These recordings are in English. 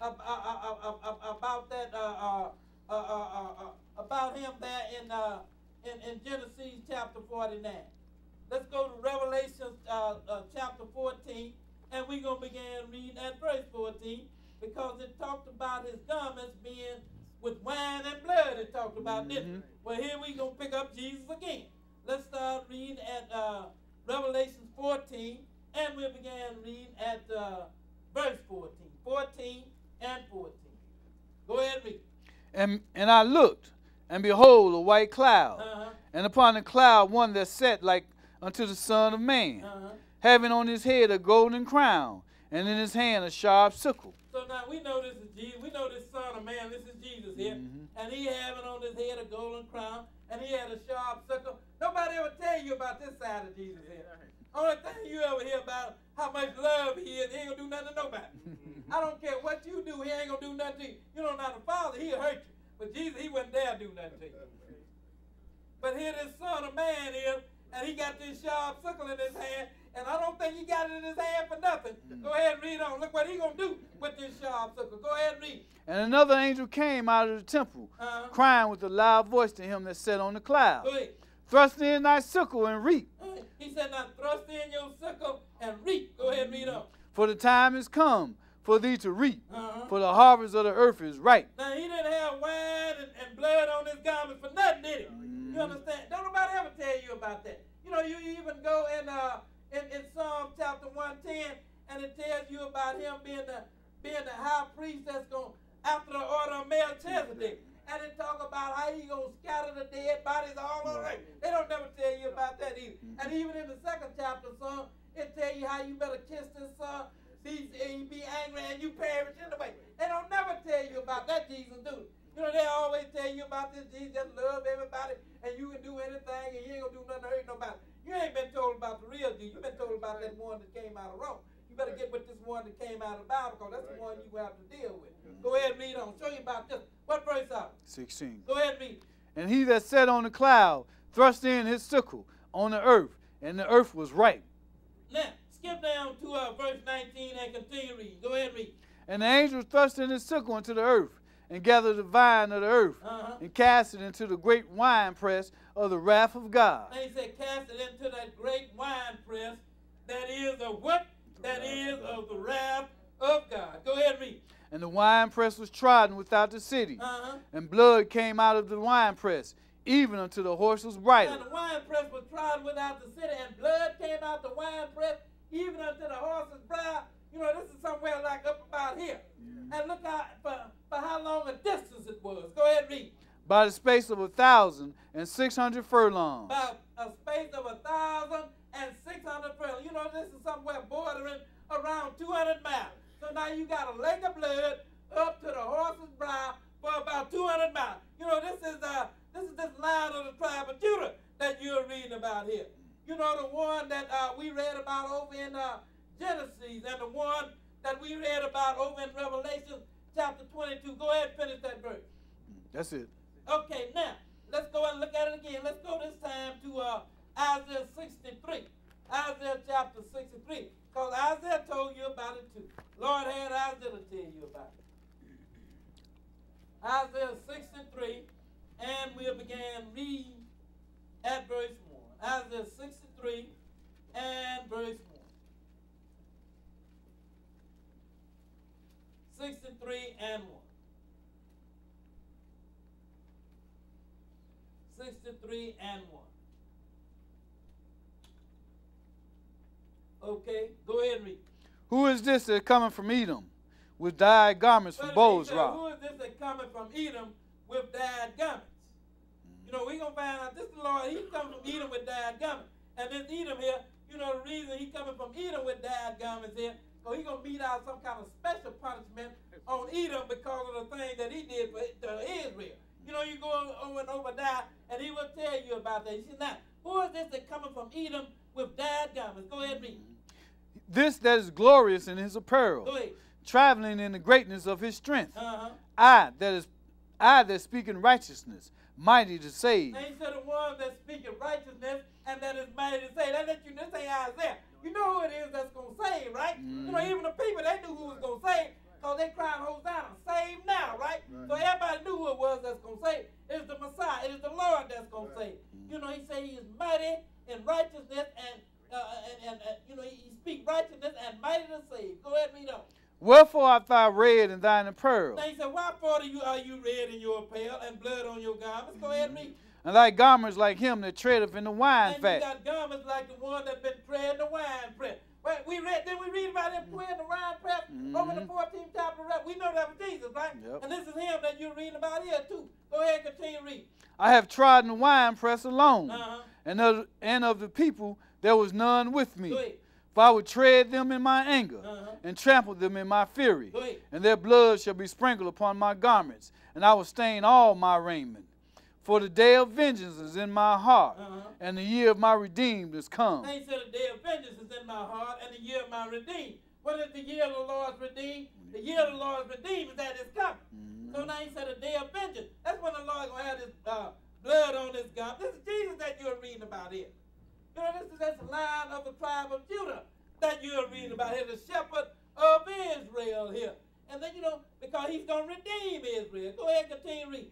about that about him there in Genesis chapter 49. Let's go to Revelation chapter 14, and we're going to begin reading at verse 14 because it talked about his garments being with wine and blood. It talked about this. Well, here we're going to pick up Jesus again. Let's start reading at Revelation 14, and we'll begin reading at verse 14. 14 and 14. Go ahead and read. And I looked, and behold, a white cloud, and upon the cloud one that sat like unto the Son of Man, having on his head a golden crown, and in his hand a sharp sickle. So now we know this is Jesus. We know this Son of Man, this is Jesus here. And he having on his head a golden crown, and he had a sharp sickle. Nobody ever tell you about this side of Jesus here. Only thing you ever hear about how much love he is, he ain't gonna do nothing to nobody. I don't care what you do, he ain't gonna do nothing to you. You know, not the Father, he'll hurt you. But Jesus, he wouldn't dare do nothing to you. But here this Son of Man is, and he got this sharp sickle in his hand, and I don't think he got it in his hand for nothing. Go ahead and read on. Look what he gonna do with this sharp sickle. Go ahead and read. And another angel came out of the temple, crying with a loud voice to him that sat on the cloud, thrust in thy sickle and reap. He said, now thrust in your sickle and reap. Go ahead and read on. For the time is come for thee to reap, for the harvest of the earth is ripe. Now he didn't have wine and blood on his garment for nothing, did he? You understand? Don't nobody ever tell you about that. You know, you even go in Psalm chapter 110, and it tells you about him being the high priest that's going after the order of Melchizedek. And it talk about how he gonna scatter the dead bodies all over. They don't never tell you about that either. And even in the second chapter of Psalm, it tell you how you better kiss this son, he be angry and you perish anyway. They don't never tell you about that Jesus do. You know, they always tell you about this Jesus just love everybody and you can do anything and you ain't gonna do nothing to hurt nobody. You ain't been told about the real Jesus. You've been told about that one that came out of Rome. You better get with this one that came out of the Bible because that's the one you have to deal with. Go ahead and read on. Show you about this. What verse out? 16. Go ahead and read. And he that sat on the cloud thrust in his sickle on the earth, and the earth was ripe. Now, skip down to verse 19 and continue reading. Go ahead and read. And the angel thrust in his sickle into the earth, and gathered the vine of the earth, and cast it into the great winepress of the wrath of God. And he said, cast it into that great winepress that is of what? That is of the wrath of God. Go ahead and read. And the winepress was trodden without the city, and blood came out of the winepress, even unto the horse's bridle. And the winepress was trodden without the city, and blood came out the winepress, even unto the horse's bridle. You know, this is somewhere like up about here. And look out for how long a distance it was. Go ahead and read. By the space of 1,600 furlongs. By a space of 1,600 furlongs. You know, this is somewhere bordering around 200 miles. So now you got a lake of blood up to the horse's brow for about 200 miles. You know, this is this line of the tribe of Judah that you're reading about here. You know, the one that we read about over in Genesis and the one that we read about over in Revelation chapter 22. Go ahead and finish that verse. That's it. Okay, now, let's go and look at it again. Let's go this time to Isaiah 63. Isaiah chapter 63. Because Isaiah told you about it too. Lord had Isaiah to tell you about it. Isaiah 63, and we'll begin reading at verse 1. Isaiah 63 and verse 1. 63 and 1. 63 and 1. Okay, go ahead and read. Who is this that coming from Edom with dyed garments from Bozrah? Who is this that coming from Edom with dyed garments? You know, we're going to find out this is the Lord, he's coming from Edom with dyed garments. And this Edom here, you know, the reason he's coming from Edom with dyed garments here, because he's going to mete out some kind of special punishment on Edom because of the thing that he did to Israel. You know, you go over and over that, and he will tell you about that. You see, now, who is this that coming from Edom with dyed garments? Go ahead and read. This that is glorious in his apparel, traveling in the greatness of his strength. I that speak in righteousness, mighty to save. And he said the one that speak in righteousness and that is mighty to save. That let you know this ain't Isaiah. You know who it is that's going to save, right? You know, even the people, they knew who was going to save. Because they crying, Hosanna, save now, right? So everybody knew who it was that's going to save. It's the Messiah. It is the Lord that's going to save. You know, he said he is mighty in righteousness and you know, he speaks righteousness and mighty to save. Go ahead and read on. Wherefore art thou red and thine apparel? Now he said, wherefore are you red in your apparel and blood on your garments? Go ahead and read. And thy garments like him that treadeth in the wine and fat. You got garments like the one that's been treading the wine press. Didn't we read about him treading the wine press over the 14th chapter? We know that was Jesus, right? Yep. And this is him that you're reading about here too. Go ahead and continue reading. I have trodden the wine press alone, and of the people there was none with me. Go ahead. For I would tread them in my anger, and trample them in my fury. And their blood shall be sprinkled upon my garments, and I will stain all my raiment. For the day of vengeance is in my heart, and the year of my redeemed is come. Now he said the day of vengeance is in my heart, and the year of my redeemed. What is the year of the Lord's redeemed? The year of the Lord's redeemed is that it's coming. So now he said the day of vengeance. That's when the Lord going to have his blood on his garment. This is Jesus that you're reading about here. You know, that's the line of the tribe of Judah that you're reading about here, the shepherd of Israel here. And then, you know, because he's going to redeem Israel. Go ahead and continue reading.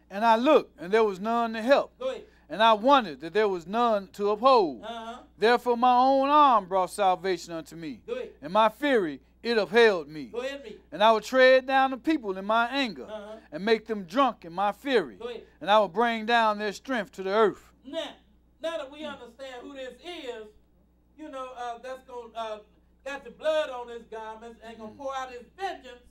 And I looked, and there was none to help. Go ahead. And I wondered that there was none to uphold. Therefore my own arm brought salvation unto me. Go ahead. And my fury, it upheld me. Go ahead and read. And I would tread down the people in my anger, and make them drunk in my fury. Go ahead. And I would bring down their strength to the earth. Now that we understand who this is, you know, that's going got the blood on his garments and going to pour out his vengeance,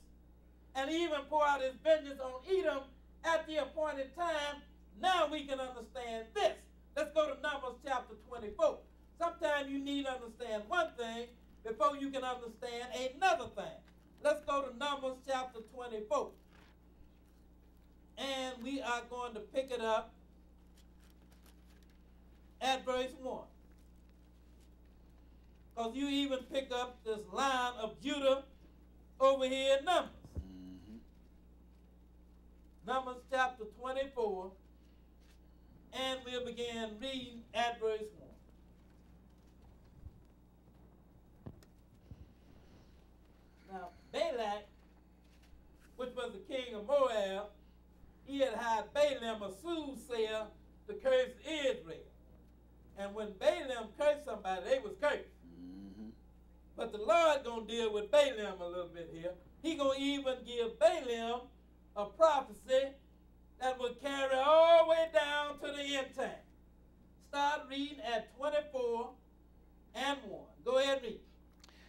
and even pour out his vengeance on Edom at the appointed time. Now we can understand this. Let's go to Numbers chapter 24. Sometimes you need to understand one thing before you can understand another thing. Let's go to Numbers chapter 24. And we are going to pick it up at verse 1. Because you even pick up this line of Judah over here in Numbers. Numbers chapter 24. And we'll begin reading at verse 1. Now, Balak, which was the king of Moab, he had hired Balaam, a soothsayer, to curse Israel. And when Balaam cursed somebody, they was cursed. But the Lord going to deal with Balaam a little bit here. He going to even give Balaam a prophecy that will carry all the way down to the end time. Start reading at 24 and 1. Go ahead and read.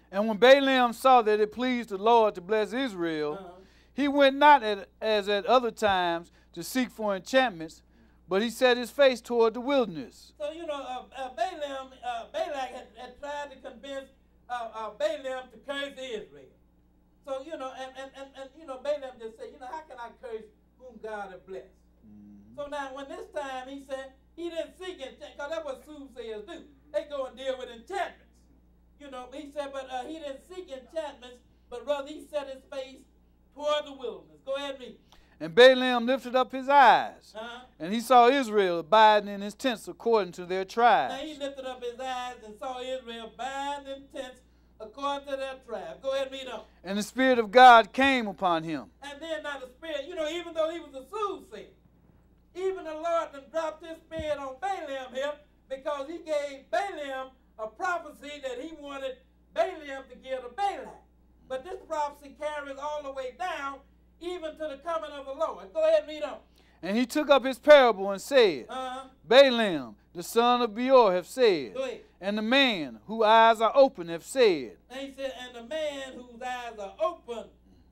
And when Balaam saw that it pleased the Lord to bless Israel, he went not as at other times to seek for enchantments, but he set his face toward the wilderness. So, you know, Balak had tried to convince Balaam to curse Israel. So, you know, and you know, Balaam just said, you know, how can I curse whom God has blessed? So now, when this time he said he didn't seek enchantments, because that's what soothsayers do. They go and deal with enchantments. You know, he said, but he didn't seek enchantments, but rather he set his face toward the wilderness. Go ahead and read. And Balaam lifted up his eyes, and he saw Israel abiding in his tents according to their tribes. Now he lifted up his eyes and saw Israel abiding in tents according to their tribe. Go ahead and read on. And the Spirit of God came upon him. And then now the Spirit, you know, even though he was a soothsayer, even the Lord done dropped his Spirit on Balaam here, because he gave Balaam a prophecy that he wanted Balaam to give to Balak. But this prophecy carries all the way down even to the coming of the Lord. Go ahead and read on. And he took up his parable and said, Balaam, the son of Beor, hath said, and the man whose eyes are open hath said. And he said, and the man whose eyes are open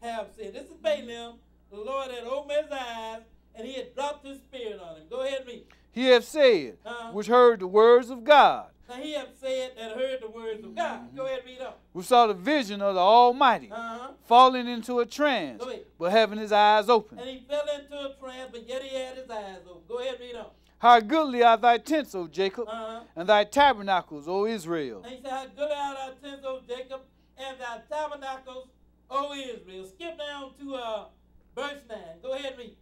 have said. This is Balaam. The Lord had opened his eyes, and he had dropped his Spirit on him. Go ahead and read. He hath said, which heard the words of God. Now he have said that heard the words of God. Go ahead and read on. We saw the vision of the Almighty, falling into a trance, but having his eyes open. And he fell into a trance, but yet he had his eyes open. Go ahead and read on. How goodly are thy tents, O Jacob, and thy tabernacles, O Israel. And he said, how goodly are thy tents, O Jacob, and thy tabernacles, O Israel. Skip down to verse 9. Go ahead and read.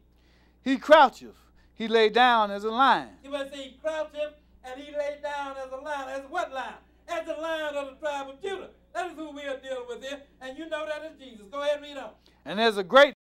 He croucheth, he lay down as a lion. You must say he croucheth, and he lay down as a lion. As what lion? as the Lion of the tribe of Judah. That is who we are dealing with here, and you know that is Jesus. Go ahead and read on. And there's a great